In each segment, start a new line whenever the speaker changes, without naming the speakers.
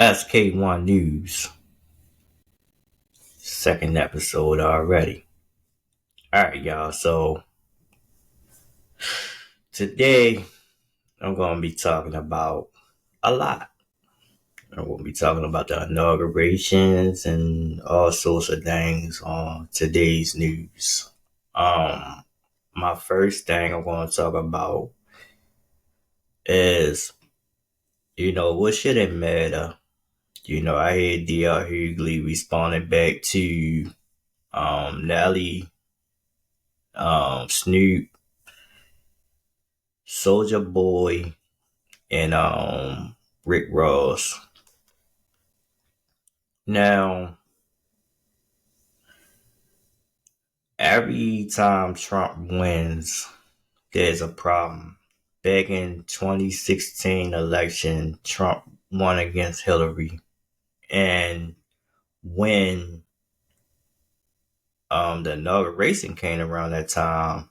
SK1 News, second episode already. Alright, y'all. So today I'm going to be talking about a lot. I'm going to be talking about the inaugurations and all sorts of things on today's news. Um, my first thing I'm going to talk about is, what should it matter? I heard D.R. Hughley responding back to Nelly, Snoop, Soulja Boy, and Rick Ross. Now, every time Trump wins, there's a problem. Back in 2016 election, Trump won against Hillary, and when the inauguration came around that time,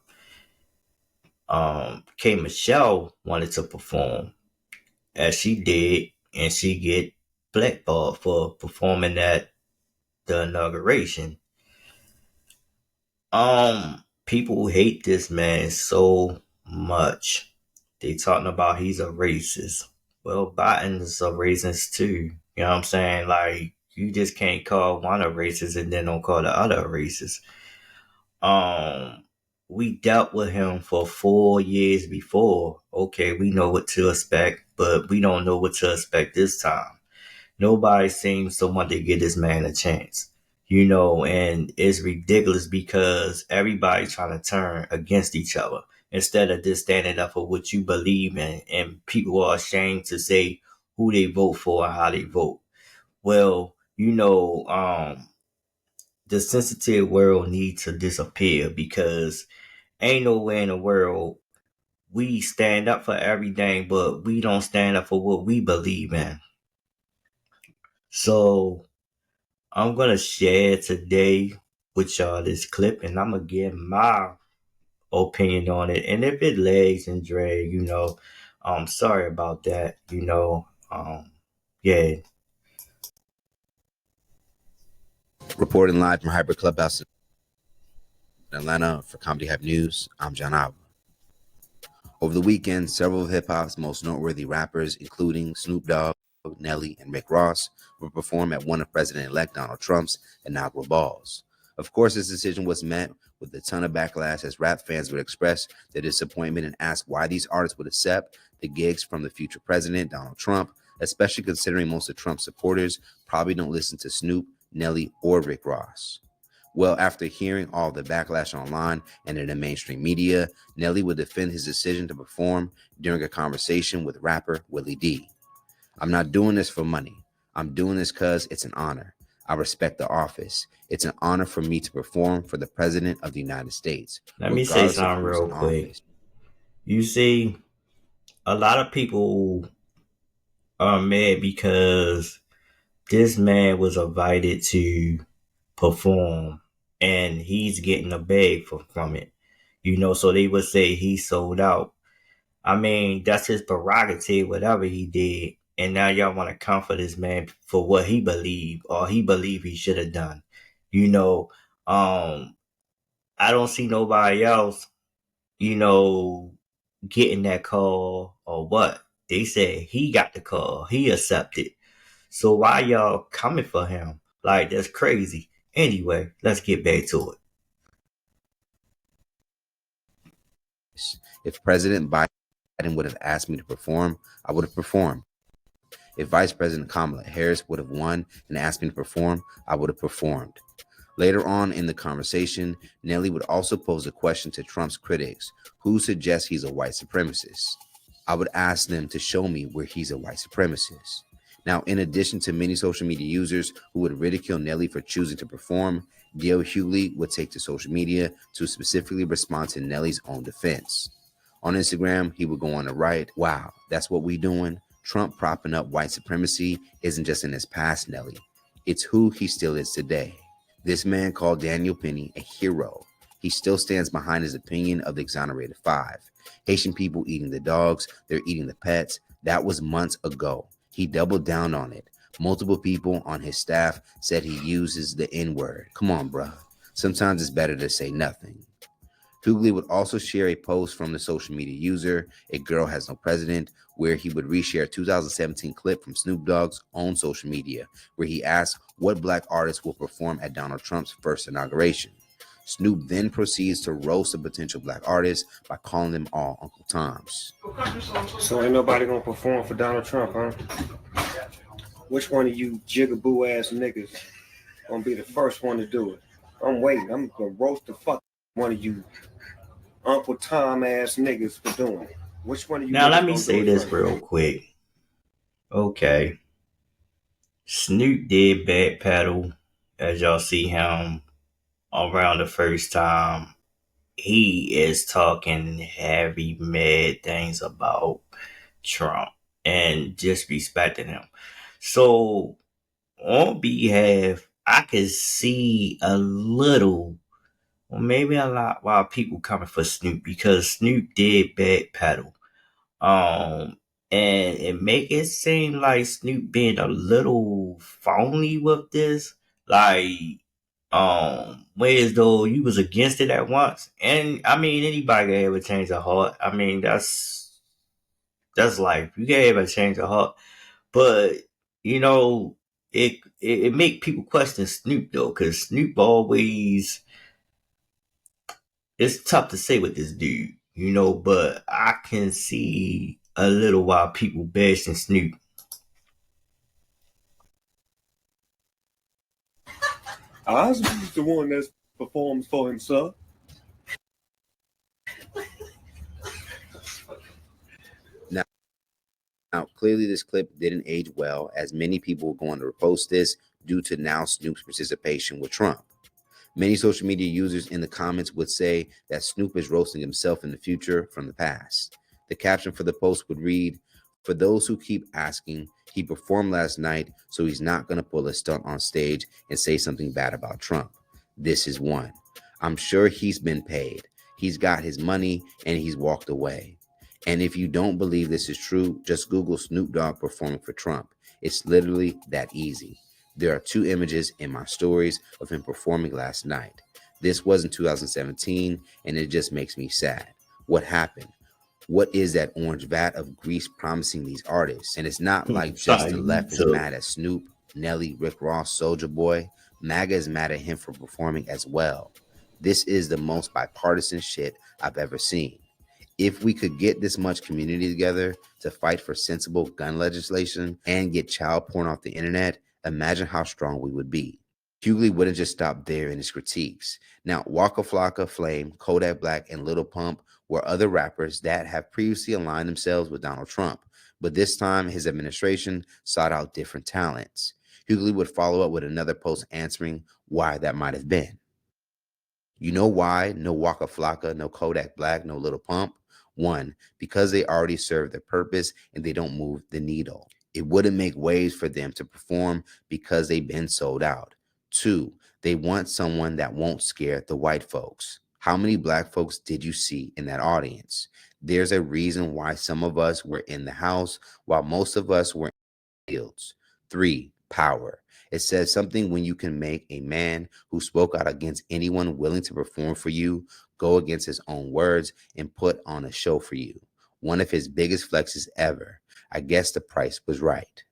K. Michelle wanted to perform as she did, and she get blackballed for performing at the inauguration. People hate this man so much. They talking about he's a racist. Well, Biden's a racist too. You know what I'm saying? Like, you just can't call one a racist and then don't call the other a racist. Um, we dealt with him for 4 years before. Okay, we know what to expect, but we don't know what to expect this time. Nobody seems to want to give this man a chance. And it's ridiculous because everybody's trying to turn against each other instead of just standing up for what you believe in. And people are ashamed to say who they vote for and how they vote. Well, the sensitive world needs to disappear because ain't nowhere in the world we stand up for everything, but we don't stand up for what we believe in. So I'm gonna share today with y'all this clip, and I'm gonna give my opinion on it. And if it lags and drag, I'm sorry about that. Yeah.
Reporting live from Hyper Clubhouse in Atlanta for Comedy Hype News, I'm John Alba. Over the weekend, several of hip-hop's most noteworthy rappers, including Snoop Dogg, Nelly, and Rick Ross, will perform at one of President-elect Donald Trump's inaugural balls. Of course, this decision was met with a ton of backlash as rap fans would express their disappointment and ask why these artists would accept the gigs from the future president, Donald Trump, especially considering most of Trump's supporters probably don't listen to Snoop, Nelly, or Rick Ross. Well, after hearing all the backlash online and in the mainstream media, Nelly would defend his decision to perform during a conversation with rapper Willie D. I'm not doing this for money. I'm doing this because it's an honor. I respect the office. It's an honor for me to perform for the President of the United States.
Let me say something real quick. You see, a lot of people are mad because this man was invited to perform and he's getting a bag from it. So they would say he sold out. I mean, that's his prerogative, whatever he did. And now y'all want to comfort this man for what he believed or he believed he should have done. I don't see nobody else, getting that call or what. They said he got the call. He accepted. So why y'all coming for him? Like, that's crazy. Anyway, let's get back to it.
If President Biden would have asked me to perform, I would have performed. If Vice President Kamala Harris would have won and asked me to perform, I would have performed. Later on in the conversation, Nelly would also pose a question to Trump's critics who suggest he's a white supremacist. I would ask them to show me where he's a white supremacist. Now, in addition to many social media users who would ridicule Nelly for choosing to perform, D.L. Hughley would take to social media to specifically respond to Nelly's own defense. On Instagram, he would go on to write, "Wow, that's what we doing? Trump propping up white supremacy isn't just in his past, Nelly. It's who he still is today. This man called Daniel Penny a hero. He still stands behind his opinion of the exonerated five. Haitian people eating the dogs, they're eating the pets. That was months ago. He doubled down on it. Multiple people on his staff said he uses the N-word. Come on, bruh. Sometimes it's better to say nothing. Hughley would also share a post from the social media user, A Girl Has No President, where he would reshare a 2017 clip from Snoop Dogg's own social media, where he asked what black artists will perform at Donald Trump's first inauguration. Snoop then proceeds to roast a potential black artist by calling them all Uncle Toms.
So ain't nobody gonna perform for Donald Trump, huh? Which one of you jigaboo ass niggas gonna be the first one to do it? I'm waiting. I'm gonna roast the fuck one of you Uncle Tom ass niggas for doing it. Which one of you
Now
niggas
let me
gonna do
say
it
this
first?
real quick. Okay. Snoop did backpedal, as y'all see him around the first time. He is talking heavy mad things about Trump and disrespecting him. So on behalf, I could see a little, or maybe a lot, while people coming for Snoop because Snoop did backpedal. Um, and it make it seem like Snoop being a little phony with this. Like, whereas though you was against it at once. And I mean anybody can ever change their heart. I mean that's life. You can ever change your heart. But, you know, it make people question Snoop though, because Snoop always, it's tough to say with this dude, but I can see a little while people bashing Snoop.
Osby's the one that performs for himself.
Now, clearly this clip didn't age well, as many people were going to repost this due to now Snoop's participation with Trump. Many social media users in the comments would say that Snoop is roasting himself in the future from the past. The caption for the post would read, "For those who keep asking, he performed last night, so he's not going to pull a stunt on stage and say something bad about Trump. This is one. I'm sure he's been paid. He's got his money and he's walked away. And if you don't believe this is true, just Google Snoop Dogg performing for Trump. It's literally that easy. There are 2 images in my stories of him performing last night. This was in 2017, and it just makes me sad. What happened? What is that orange vat of grease promising these artists? And it's not like just the
Sorry, me
left is
too.
mad at Snoop, Nelly, Rick Ross, Soulja Boy. MAGA is mad at him for performing as well. This is the most bipartisan shit I've ever seen. If we could get this much community together to fight for sensible gun legislation and get child porn off the internet, imagine how strong we would be." Hughley wouldn't just stop there in his critiques. Now, Waka Flocka, Flame, Kodak Black, and Lil Pump were other rappers that have previously aligned themselves with Donald Trump, but this time his administration sought out different talents. Hughley would follow up with another post answering why that might have been. You know why? No Waka Flocka, no Kodak Black, no Lil Pump. 1, because they already serve their purpose and they don't move the needle. It wouldn't make waves for them to perform because they've been sold out. 2, they want someone that won't scare the white folks. How many black folks did you see in that audience? There's a reason why some of us were in the house while most of us were fields. 3, power. It says something when you can make a man who spoke out against anyone willing to perform for you go against his own words and put on a show for you. One of his biggest flexes ever. I guess the price was right.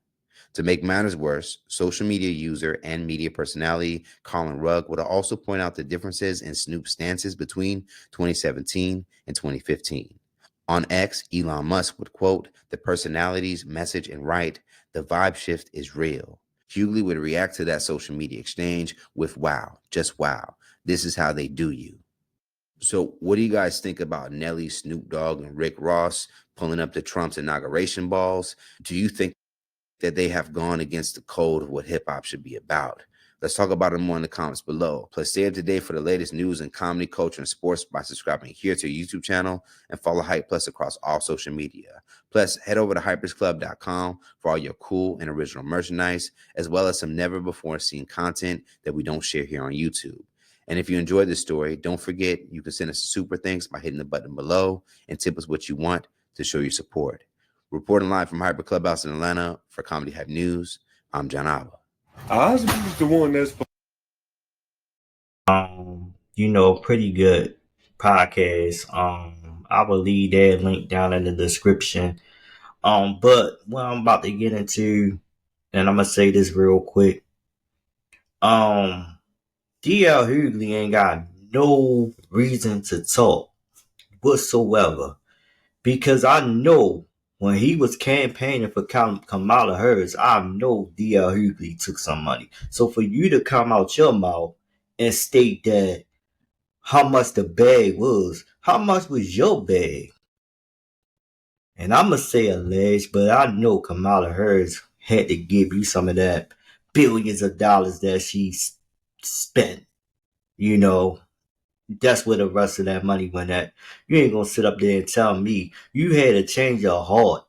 To make matters worse, social media user and media personality Colin Rugg would also point out the differences in Snoop's stances between 2017 and 2015. On X, Elon Musk would quote, "The personalities, message, and write, the vibe shift is real." Hughley would react to that social media exchange with, "Wow, just wow. This is how they do you." So, what do you guys think about Nelly, Snoop Dogg, and Rick Ross pulling up to Trump's inauguration balls? Do you think that they have gone against the code of what hip hop should be about? Let's talk about it more in the comments below. Plus, stay up to date for the latest news in comedy, culture, and sports by subscribing here to our YouTube channel and follow Hype Plus across all social media. Plus, head over to hypersclub.com for all your cool and original merchandise, as well as some never before seen content that we don't share here on YouTube. And if you enjoyed this story, don't forget you can send us a super thanks by hitting the button below and tip us what you want to show your support. Reporting live from Hyper Clubhouse in Atlanta for Comedy Hype News, I'm John Alba.
Osborne's the one that's
Pretty good podcast. I will leave that link down in the description. But what I'm about to get into, and I'm gonna say this real quick. DL Hughley ain't got no reason to talk whatsoever. Because I know when he was campaigning for Kamala Harris, I know DL Hughley took some money. So for you to come out your mouth and state that how much the bag was, how much was your bag? And I'm going to say alleged, but I know Kamala Harris had to give you some of that billions of dollars that she spent. You know, that's where the rest of that money went at. You ain't going to sit up there and tell me you had to change your heart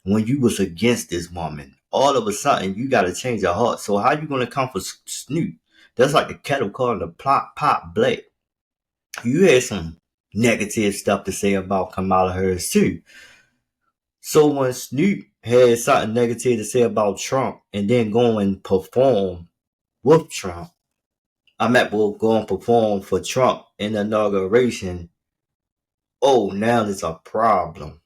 when you was against this woman. All of a sudden, you got to change your heart. So how you going to come for Snoop? That's like the kettle calling the pot black. You had some negative stuff to say about Kamala Harris too. So when Snoop had something negative to say about Trump and then go and perform with Trump, will go and perform for Trump in the inauguration. Oh, now there's a problem.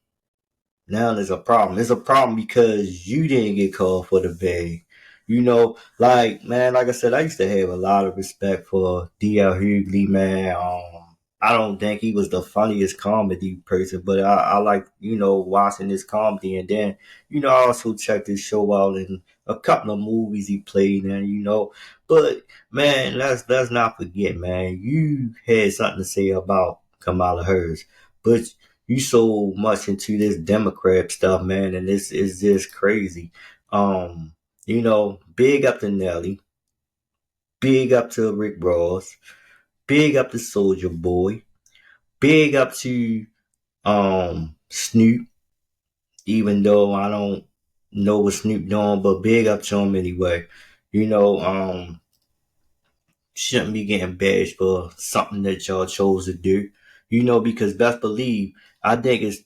Now there's a problem. It's a problem because you didn't get called for the bag. Like I said, I used to have a lot of respect for D.L. Hughley, man. I don't think he was the funniest comedy person, but I like, watching his comedy. And then, I also checked his show out and a couple of movies he played in. But, man, let's not forget, man, you had something to say about Kamala Harris. But you so much into this Democrat stuff, man, and this is just crazy. Big up to Nelly, big up to Rick Ross, big up to Soulja Boy, big up to Snoop, even though I don't know what Snoop doing, but big up to him anyway. You know, shouldn't be getting bashed for something that y'all chose to do. Because best believe, I think it's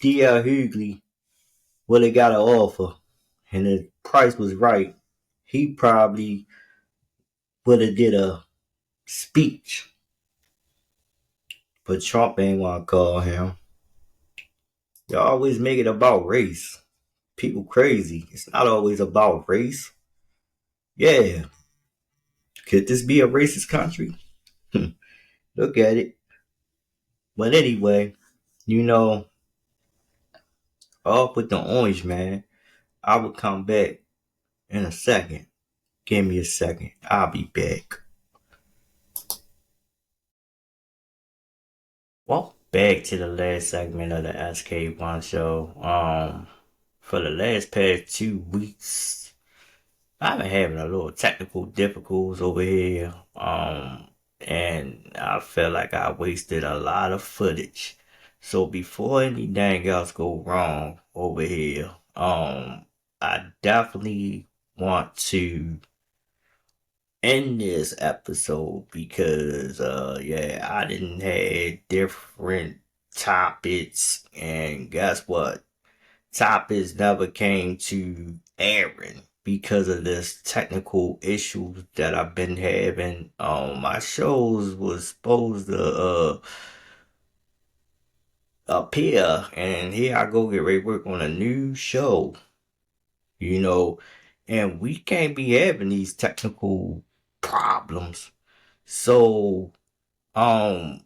D.L. Hughley what they got to offer, and the price was right, he probably would have did a speech. But Trump ain't want to call him. Y'all always make it about race. People crazy. It's not always about race. Yeah. Could this be a racist country? Look at it. But anyway, off with the orange, man. I will come back in a second. Give me a second. I'll be back. Well, back to the last segment of the SK1 show. For the past 2 weeks, I've been having a little technical difficulties over here. And I felt like I wasted a lot of footage. So before anything else go wrong over here, I definitely want to end this episode because I didn't have different topics, and guess what, topics never came to airing because of this technical issues that I've been having. My shows was supposed to appear, and here I go get ready to work on a new show, you know, and we can't be having these technical problems. So, I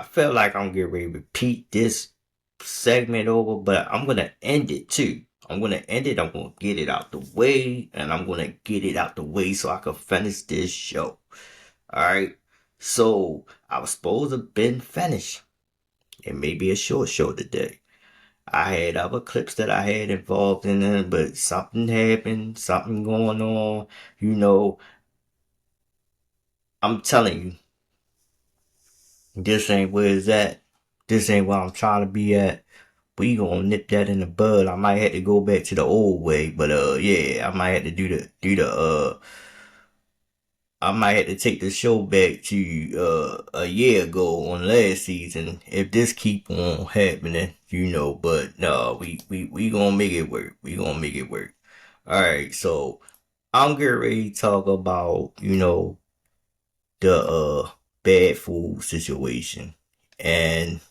feel like I'm getting ready to repeat this segment over, but I'm gonna end it too. I'm gonna end it. I'm gonna get it out the way, and I'm gonna get it out the way so I can finish this show. All right. So I was supposed to been finished. It may be a short show today. I had other clips that I had involved in it, but something happened, something going on. You know, I'm telling you, this ain't where it's at. This ain't where I'm trying to be at. We gonna nip that in the bud. I might have to go back to the old way, but yeah, I might have to do the I might have to take the show back to a year ago on last season if this keep on happening, but no, we gonna make it work. We gonna make it work. Alright, so I'm getting ready to talk about, the bad food situation. And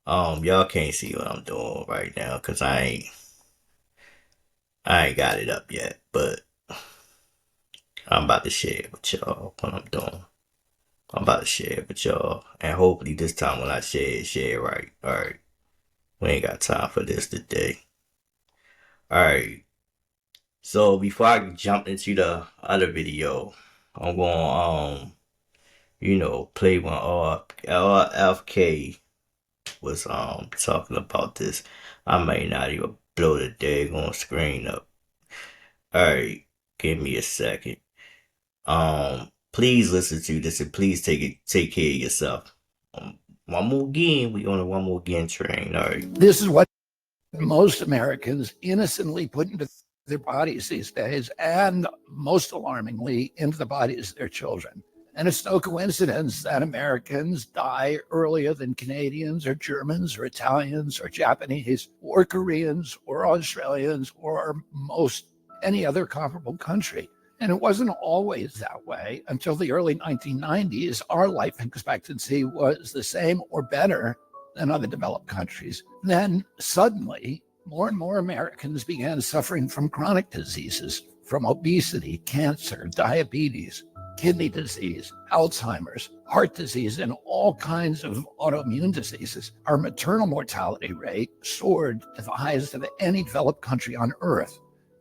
y'all can't see what I'm doing right now because I ain't got it up yet, but I'm about to share with y'all what I'm doing. I'm about to share it with y'all. And hopefully this time when I share it right. Alright. We ain't got time for this today. Alright. So before I jump into the other video, I'm gonna play when RFK was talking about this. I may not even blow the daggone screen up. Alright, give me a second. Please listen to this and please take care of yourself. One more again, we on a one more again train. Alright.
This is what most Americans innocently put into their bodies these days, and most alarmingly, into the bodies of their children. And it's no coincidence that Americans die earlier than Canadians or Germans or Italians or Japanese or Koreans or Australians or most any other comparable country. And it wasn't always that way until the early 1990s. Our life expectancy was the same or better than other developed countries. Then suddenly, more and more Americans began suffering from chronic diseases, from obesity, cancer, diabetes, kidney disease, Alzheimer's, heart disease, and all kinds of autoimmune diseases. Our maternal mortality rate soared to the highest of any developed country on earth.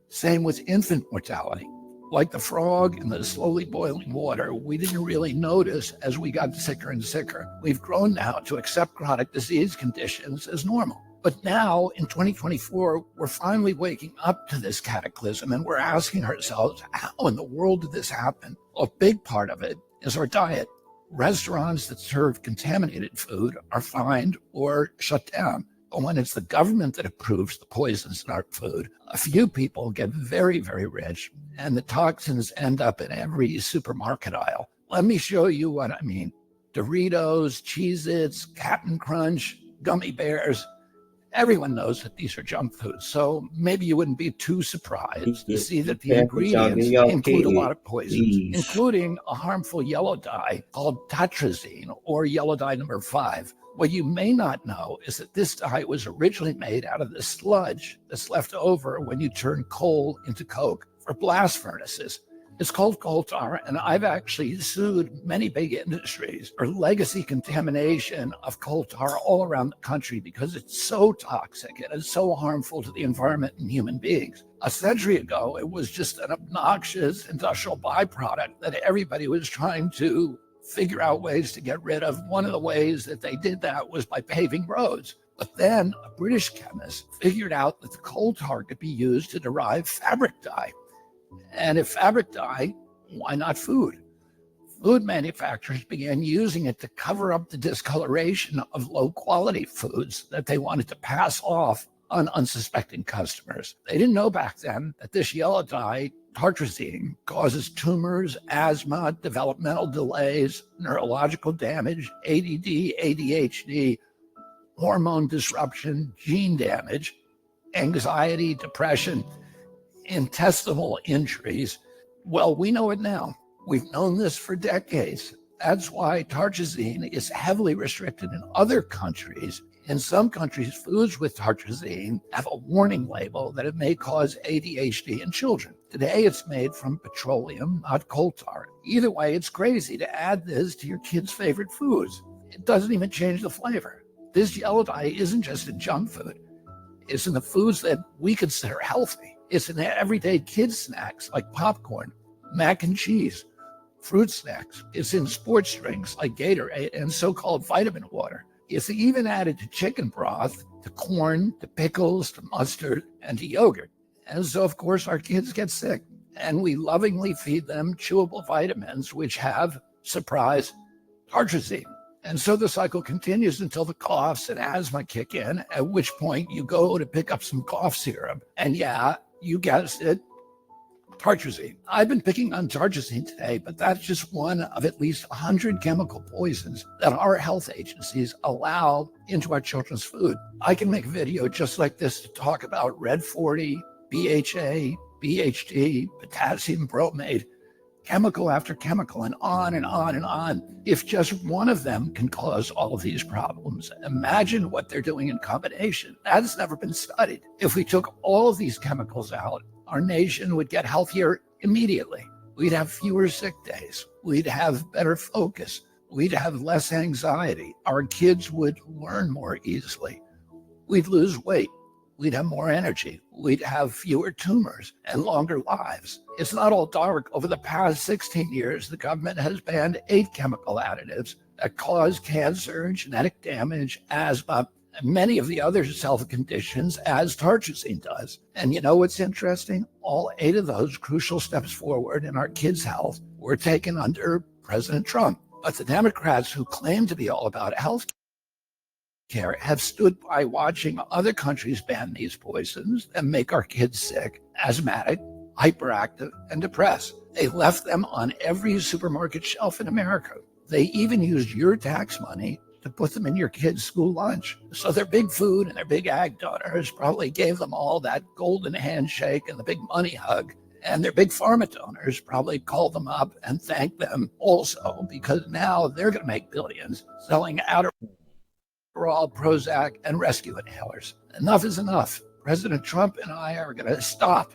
Same with infant mortality. Like the frog in the slowly boiling water, we didn't really notice as we got sicker and sicker. We've grown now to accept chronic disease conditions as normal. But now, in 2024, we're finally waking up to this cataclysm, and we're asking ourselves, how in the world did this happen? A big part of it is our diet. Restaurants that serve contaminated food are fined or shut down. But when it's the government that approves the poisons in our food, a few people get very, very rich, and the toxins end up in every supermarket aisle. Let me show you what I mean. Doritos, Cheez-Its, Cap'n Crunch, gummy bears. Everyone knows that these are junk foods, so maybe you wouldn't be too surprised to see that the ingredients include a lot of poisons, including a harmful yellow dye called tatrazine, or yellow dye number 5. What you may not know is that this dye was originally made out of the sludge that's left over when you turn coal into coke for blast furnaces. It's called coal tar, and I've actually sued many big industries for legacy contamination of coal tar all around the country because it's so toxic and it's so harmful to the environment and human beings. A century ago, it was just an obnoxious industrial byproduct that everybody was trying to figure out ways to get rid of. One of the ways that they did that was by paving roads. But then a British chemist figured out that the coal tar could be used to derive fabric dye. And if fabric dye, why not food? Food manufacturers began using it to cover up the discoloration of low-quality foods that they wanted to pass off on unsuspecting customers. They didn't know back then that this yellow dye, tartrazine, causes tumors, asthma, developmental delays, neurological damage, ADD, ADHD, hormone disruption, gene damage, anxiety, depression, intestinal injuries. Well, we know it now. We've known this for decades. That's why tartrazine is heavily restricted in other countries. In some countries, foods with tartrazine have a warning label that it may cause ADHD in children. Today, it's made from petroleum, not coal tar. Either way, it's crazy to add this to your kids' favorite foods. It doesn't even change the flavor. This yellow dye isn't just in junk food. It's in the foods that we consider healthy. It's in everyday kids' snacks like popcorn, mac and cheese, fruit snacks. It's in sports drinks like Gatorade and so-called vitamin water. It's even added to chicken broth, to corn, to pickles, to mustard, and to yogurt. And so, of course, our kids get sick. And we lovingly feed them chewable vitamins, which have, surprise, tartrazine. And so the cycle continues until the coughs and asthma kick in, at which point you go to pick up some cough syrup. And yeah, you guessed it, Tartrazine. I've been picking on tartrazine today, but that's just one of at least 100 chemical poisons that our health agencies allow into our children's food. I can make a video just like this to talk about Red 40, BHA, BHD, potassium bromate, chemical after chemical, and on and on and on. If just one of them can cause all of these problems, imagine what they're doing in combination. That's never been studied. If we took all of these chemicals out, our nation would get healthier immediately. We'd have fewer sick days. We'd have better focus. We'd have less anxiety. Our kids would learn more easily. We'd lose weight. We'd have more energy. We'd have fewer tumors and longer lives. It's not all dark. Over the past 16 years, the government has banned 8 chemical additives that cause cancer, genetic damage, asthma, and many of the other health conditions as tartrazine does. And you know what's interesting? All 8 of those crucial steps forward in our kids' health were taken under President Trump. But the Democrats who claim to be all about health care have stood by watching other countries ban these poisons and make our kids sick, asthmatic, hyperactive, and depressed. They left them on every supermarket shelf in America. They even used your tax money to put them in your kids' school lunch. So their big food and their big ag donors probably gave them all that golden handshake and the big money hug. And their big pharma donors probably called them up and thanked them also, because now they're going to make billions selling Adderall, Prozac, and rescue inhalers. Enough is enough. President Trump and I are going to stop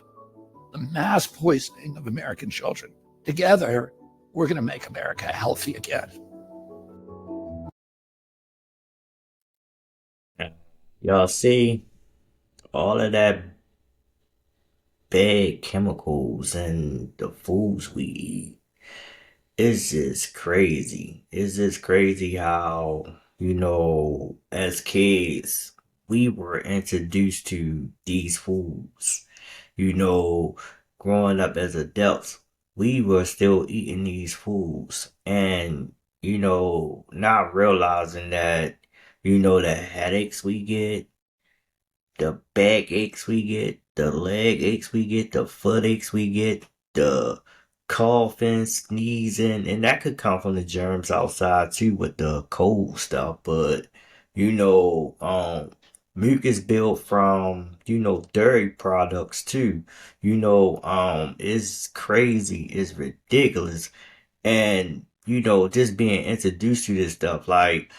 the mass poisoning of American children. Together, we're going to make America healthy again.
Y'all see all of that bad chemicals and the foods we eat. It's just crazy. It's just crazy how, as kids, we were introduced to these foods. Growing up as adults, we were still eating these foods. And, not realizing that, the headaches we get, the back aches we get, the leg aches we get, the foot aches we get, the coughing, sneezing, and that could come from the germs outside too with the cold stuff. But milk is built from dairy products too. It's crazy, it's ridiculous, and just being introduced to this stuff, like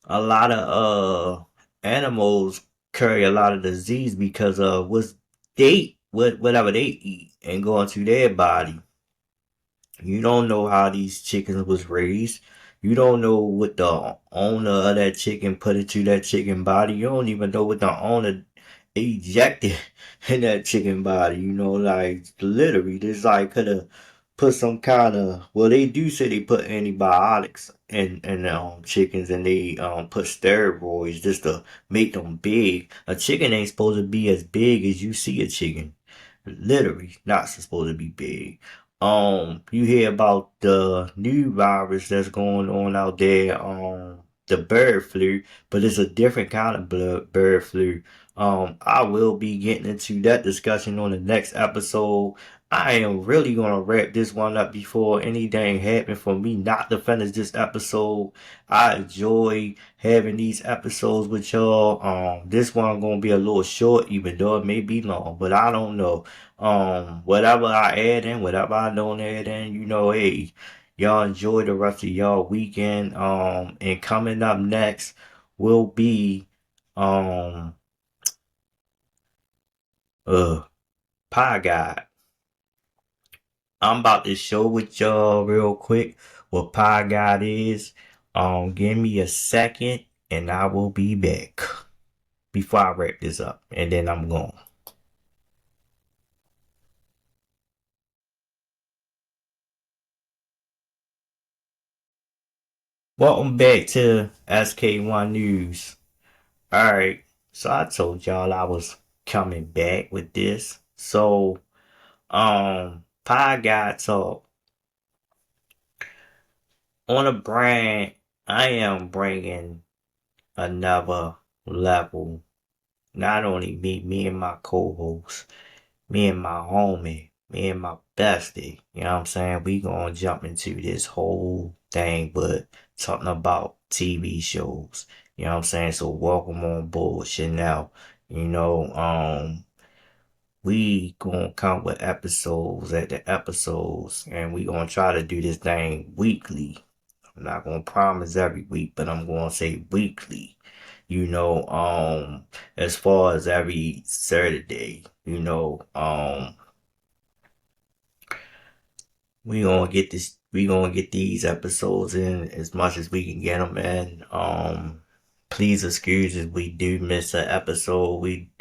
a lot of animals carry a lot of disease because of whatever they eat and go into their body. You don't know how these chickens was raised. You don't know what the owner of that chicken put into that chicken body. You don't even know what the owner ejected in that chicken body. Like literally, this like could have put some kind of, well, they do say they put antibiotics in chickens, and they put steroids just to make them big. A chicken ain't supposed to be as big as you see a chicken. Literally not supposed to be big. You hear about the new virus that's going on out there, the bird flu, but it's a different kind of bird flu. I will be getting into that discussion on the next episode. I am really gonna wrap this one up before anything happen for me not to finish this episode. I enjoy having these episodes with y'all. This one gonna be a little short, even though it may be long, but I don't know. Whatever I add in, whatever I don't add in, hey, y'all enjoy the rest of y'all weekend. And coming up next will be um Pie Guy. I'm about to show with y'all real quick what Pie God is. Give me a second and I will be back before I wrap this up, and then I'm gone. Welcome back to SK1 News. Alright, so I told y'all I was coming back with this. So, Pie God Talk. On a brand, I am bringing another level. Not only me and my co-host, me and my homie, me and my bestie, you know what I'm saying? We gonna jump into this whole thing, but talking about TV shows, you know what I'm saying? So welcome on board, Chanel. You know, we gonna come with episodes at the episodes, and we gonna try to do this thing weekly. I'm not gonna promise every week, but I'm gonna say weekly. You know, as far as every Saturday, you know, we gonna get these episodes in as much as we can get them in. Please excuse if we do miss an episode. We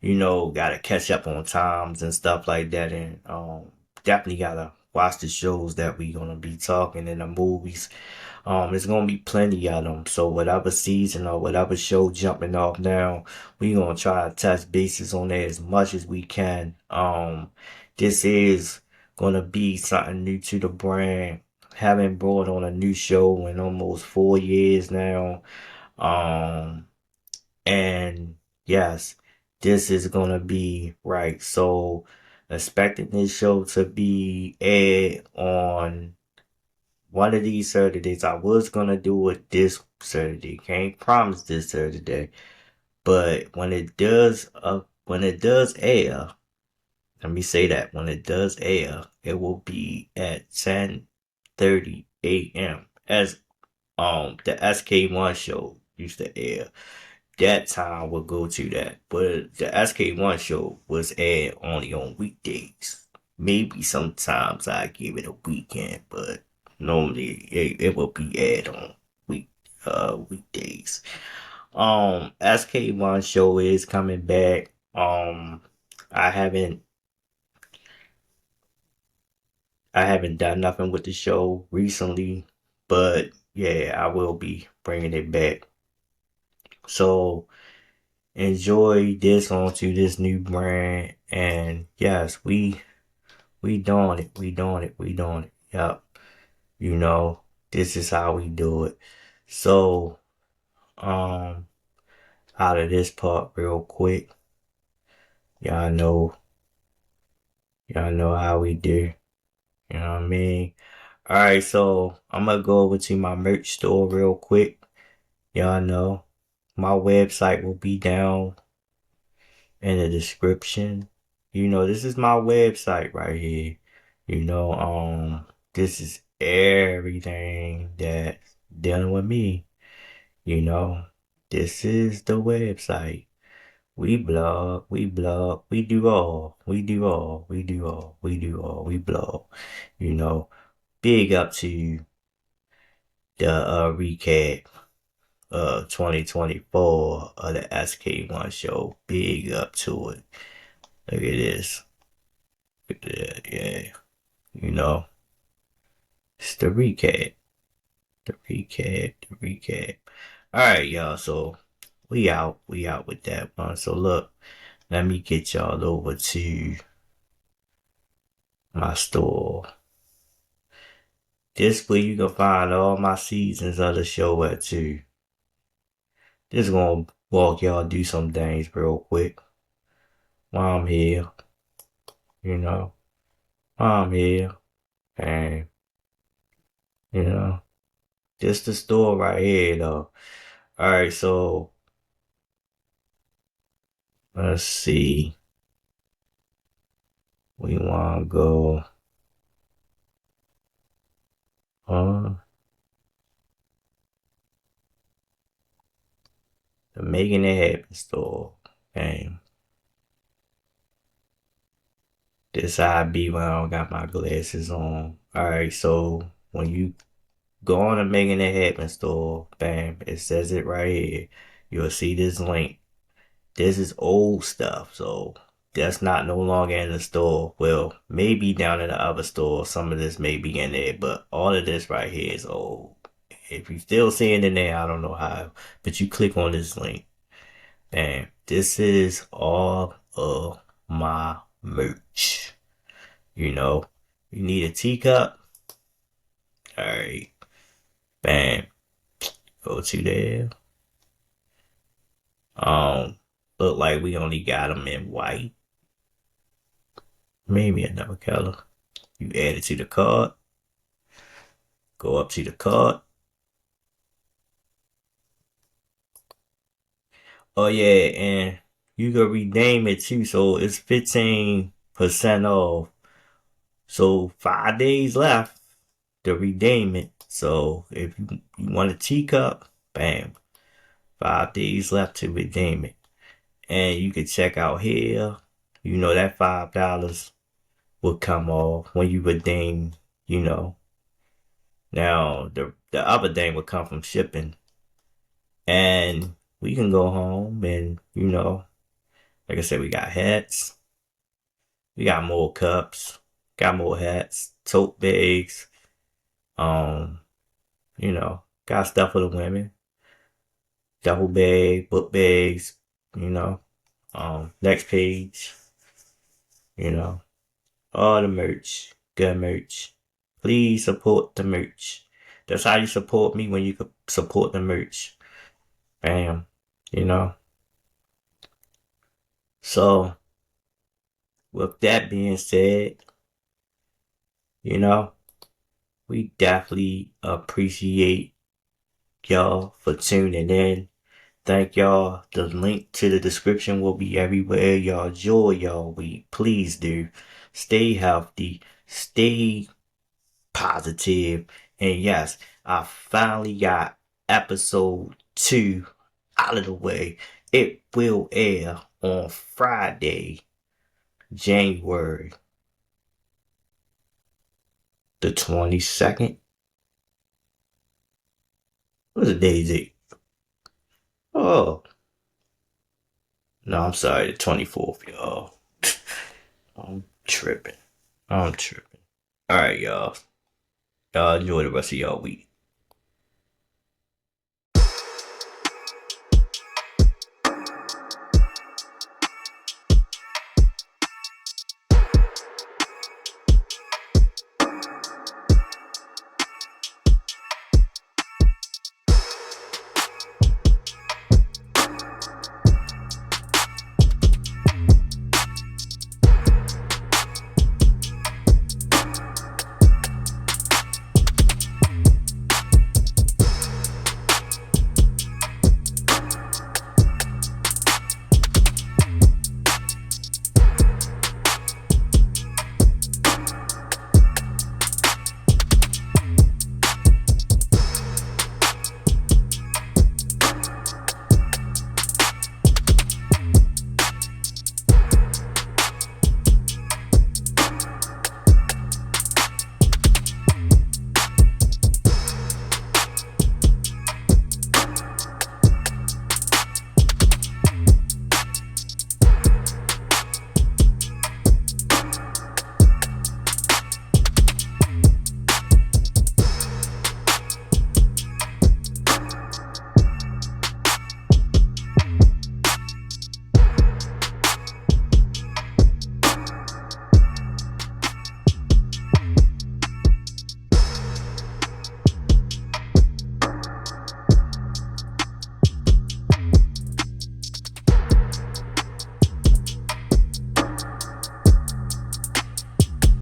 you know, gotta catch up on times and stuff like that, and definitely gotta watch the shows that we gonna be talking in the movies. There's gonna be plenty of them. So whatever season or whatever show jumping off now, we gonna try to touch bases on there as much as we can. This is gonna be something new to the brand. Haven't brought on a new show in almost 4 years now. Um, and yes, this is gonna be right. So expecting this show to be aired on one of these Saturdays. I was gonna do it this Saturday. Can't promise this Saturday, but when it does air, let me say that when it does air, it will be at 10:30 a.m. as the SK1 show used to air. That time will go to that, but the SK1 show was aired only on weekdays. Maybe sometimes I give it a weekend, but normally it will be aired on weekdays. SK1 show is coming back. I haven't I haven't done nothing with the show recently, but yeah, I will be bringing it back. So enjoy this onto this new brand, and yes, we doing it, we doing it, we doing it. Yep, you know, this is how we do it. So, um, out of this part real quick, y'all know, y'all know how we do. You know what I mean? All right, so I'm gonna go over to my merch store real quick. Y'all know my website will be down in the description. You know, this is my website right here. You know, this is everything that's dealing with me. You know, this is the website. We blog, we do all, we do all, we do all, we do all, we blog. You know, big up to the recap 2024 of the SK1 show. Big up to it. Look at this. Look at that. Yeah. You know, it's the recap. The recap. The recap. Alright, y'all. So we out. We out with that one. So look, let me get y'all over to my store. This where you can find all my seasons of the show at too. Just gonna walk y'all do some things real quick while I'm here. You know, while I'm here. And, you know, just the store right here though. Alright, so let's see. We wanna go on the Making It Happen store. And this I be when I don't got my glasses on. Alright, so when you go on the Making It Happen store, bam, it says it right here. You'll see this link. This is old stuff, so that's not no longer in the store. Well, maybe down in the other store, some of this may be in there, but all of this right here is old. If you still see it in there, I don't know how, but you click on this link, and this is all of my merch. You know, you need a teacup. All right, bam, go to there. Um, look like we only got them in white. maybe another color. You add it to the card. Go up to the card. Oh yeah, and you can redeem it too. So it's 15% off. So 5 days left to redeem it. So if you want a teacup, bam, 5 days left to redeem it. And you can check out here. You know that $5 will come off when you redeem, you know. Now the other thing will come from shipping. And we can go home and, you know, like I said, we got hats. We got more cups. Got more hats. Tote bags. Um, you know, got stuff for the women. Duffel bag, book bags, you know. Next page, you know. All the merch. Good merch. Please support the merch. That's how you support me, when you support the merch. Bam. You know. So with that being said, you know, we definitely appreciate y'all for tuning in. Thank y'all. The link to the description will be everywhere. Y'all enjoy y'all week. Please do. Stay healthy. Stay positive. And yes, I finally got episode 2 out of the way. It will air on Friday, January the 22nd. What's the day is it? Oh, no, I'm sorry, the 24th, y'all. I'm tripping. I'm tripping. Alright, y'all. Y'all enjoy the rest of y'all week.